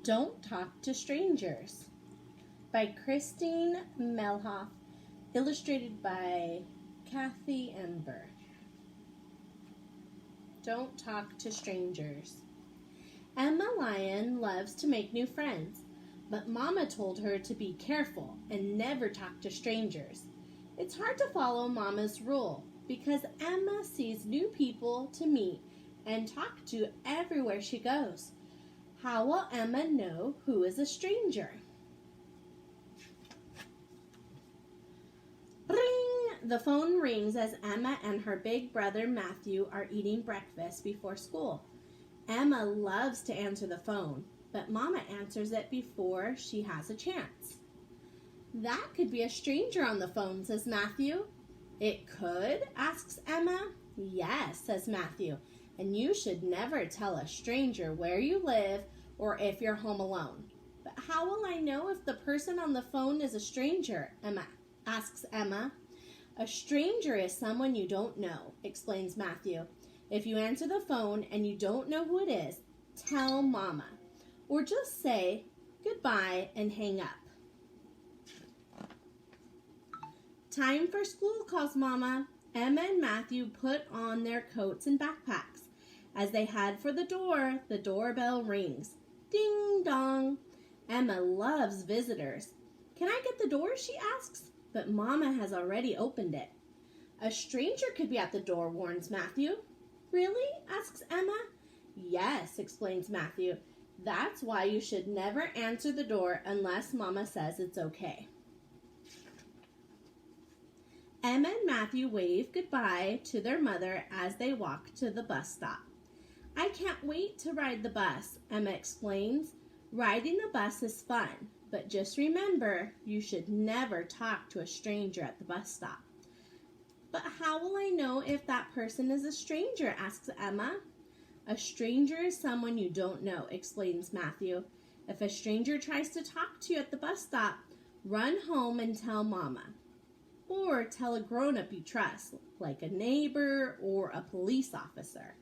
Don't Talk to Strangers by Christine Melhoff, illustrated by Kathy Ember. Don't talk to strangers. Emma Lyon loves to make new friends, but Mama told her to be careful and never talk to strangers. It's hard to follow Mama's rule because Emma sees new people to meet and talk to everywhere she goes. How will Emma know who is a stranger? Ring! The phone rings as Emma and her big brother Matthew are eating breakfast before school. Emma loves to answer the phone, but Mama answers it before she has a chance. That could be a stranger on the phone, says Matthew. It could? Asks Emma. Yes, says Matthew, and you should never tell a stranger where you live or if you're home alone. But how will I know if the person on the phone is a stranger? Asks Emma. A stranger is someone you don't know, explains Matthew. If you answer the phone and you don't know who it is, tell Mama. Or just say goodbye and hang up. Time for school, calls Mama. Emma and Matthew put on their coats and backpacks. As they head for the doorbell rings. Ding dong. Emma loves visitors. Can I get the door, she asks, but Mama has already opened it. A stranger could be at the door, warns Matthew. Really? Asks Emma. Yes, explains Matthew. That's why you should never answer the door unless Mama says it's okay. Emma and Matthew wave goodbye to their mother as they walk to the bus stop. I can't wait to ride the bus, Emma explains. Riding the bus is fun, but just remember, you should never talk to a stranger at the bus stop. But how will I know if that person is a stranger, asks Emma. A stranger is someone you don't know, explains Matthew. If a stranger tries to talk to you at the bus stop, run home and tell Mama. Or tell a grown-up you trust, like a neighbor or a police officer.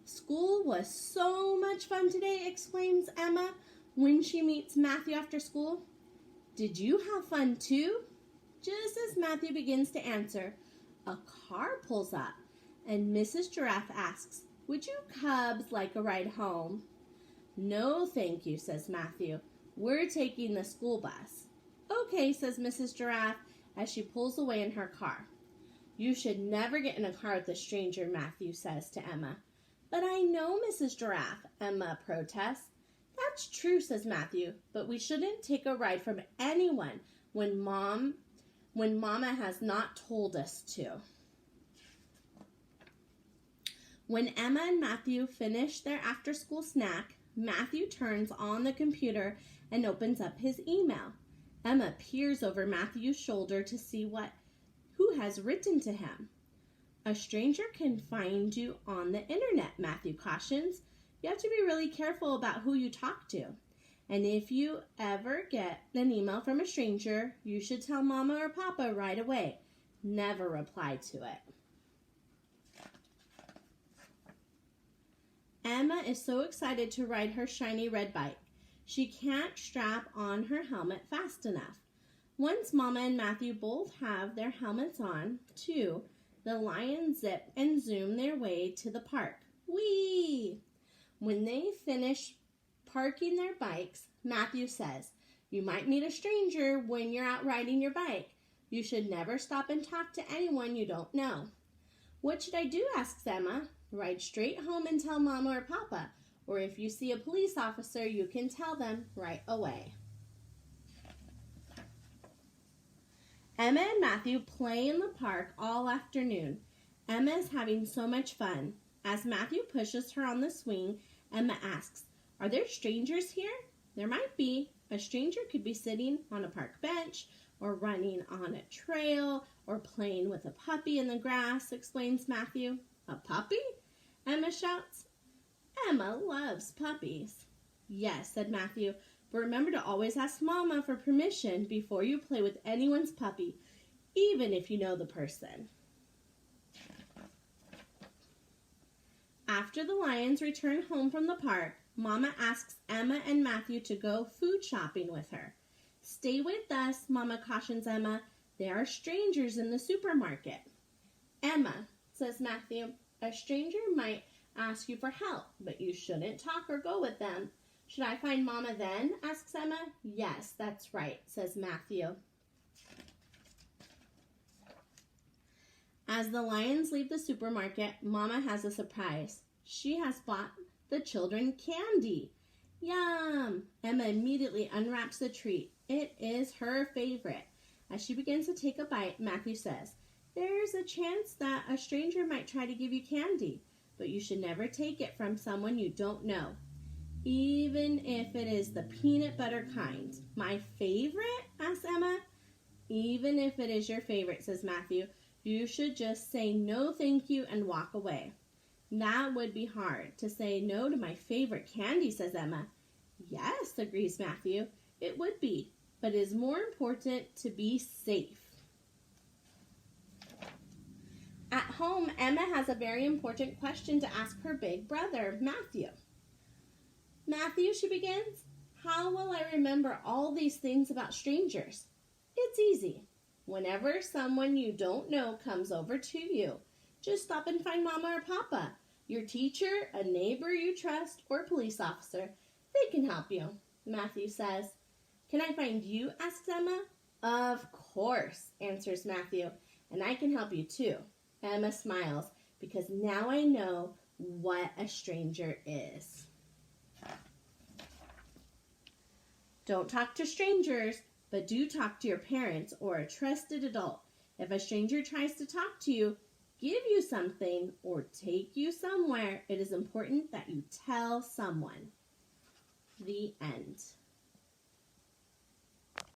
School was so much fun today, exclaims Emma when she meets Matthew after school. Did you have fun too? Just as Matthew begins to answer, a car pulls up and Mrs. Giraffe asks, would you cubs like a ride home? No, thank you, says Matthew. We're taking the school bus. Okay, says Mrs. Giraffe as she pulls away in her car. You should never get in a car with a stranger, Matthew says to Emma. But I know, Mrs. Giraffe, Emma protests. That's true, says Matthew, but we shouldn't take a ride from anyone when Mama has not told us to. When Emma and Matthew finish their after-school snack, Matthew turns on the computer and opens up his email. Emma peers over Matthew's shoulder to see who has written to him. A stranger can find you on the internet, Matthew cautions. You have to be really careful about who you talk to. And if you ever get an email from a stranger, you should tell Mama or Papa right away. Never reply to it. Emma is so excited to ride her shiny red bike. She can't strap on her helmet fast enough. Once Mama and Matthew both have their helmets on, too, the lions zip and zoom their way to the park. Whee! When they finish parking their bikes, Matthew says, you might meet a stranger when you're out riding your bike. You should never stop and talk to anyone you don't know. What should I do, asks Emma. Ride straight home and tell Mama or Papa. Or if you see a police officer, you can tell them right away. Emma and Matthew play in the park all afternoon. Emma is having so much fun. As Matthew pushes her on the swing, Emma asks, are there strangers here? There might be. A stranger could be sitting on a park bench or running on a trail or playing with a puppy in the grass, explains Matthew. A puppy? Emma shouts. Emma loves puppies. Yes, said Matthew, but remember to always ask Mama for permission before you play with anyone's puppy, even if you know the person. After the lions return home from the park, Mama asks Emma and Matthew to go food shopping with her. Stay with us, Mama cautions Emma. There are strangers in the supermarket. Emma, says Matthew, a stranger might ask you for help, but you shouldn't talk or go with them. Should I find Mama then? Asks Emma. Yes, that's right, says Matthew. As the lions leave the supermarket, Mama has a surprise. She has bought the children candy. Yum! Emma immediately unwraps the treat. It is her favorite. As she begins to take a bite, Matthew says, "There's a chance that a stranger might try to give you candy, but you should never take it from someone you don't know, even if it is the peanut butter kind." "My favorite?" asks Emma. "Even if it is your favorite," says Matthew, "you should just say no thank you and walk away." "That would be hard, to say no to my favorite candy," says Emma. "Yes," agrees Matthew, "it would be, but it is more important to be safe." At home, Emma has a very important question to ask her big brother, Matthew. "Matthew," she begins, "how will I remember all these things about strangers?" "It's easy. Whenever someone you don't know comes over to you, just stop and find Mama or Papa, your teacher, a neighbor you trust, or police officer. They can help you," Matthew says. "Can I find you?" asks Emma. "Of course," answers Matthew, "and I can help you too." Emma smiles, because now I know what a stranger is. Don't talk to strangers, but do talk to your parents or a trusted adult. If a stranger tries to talk to you, give you something, or take you somewhere, it is important that you tell someone. The end.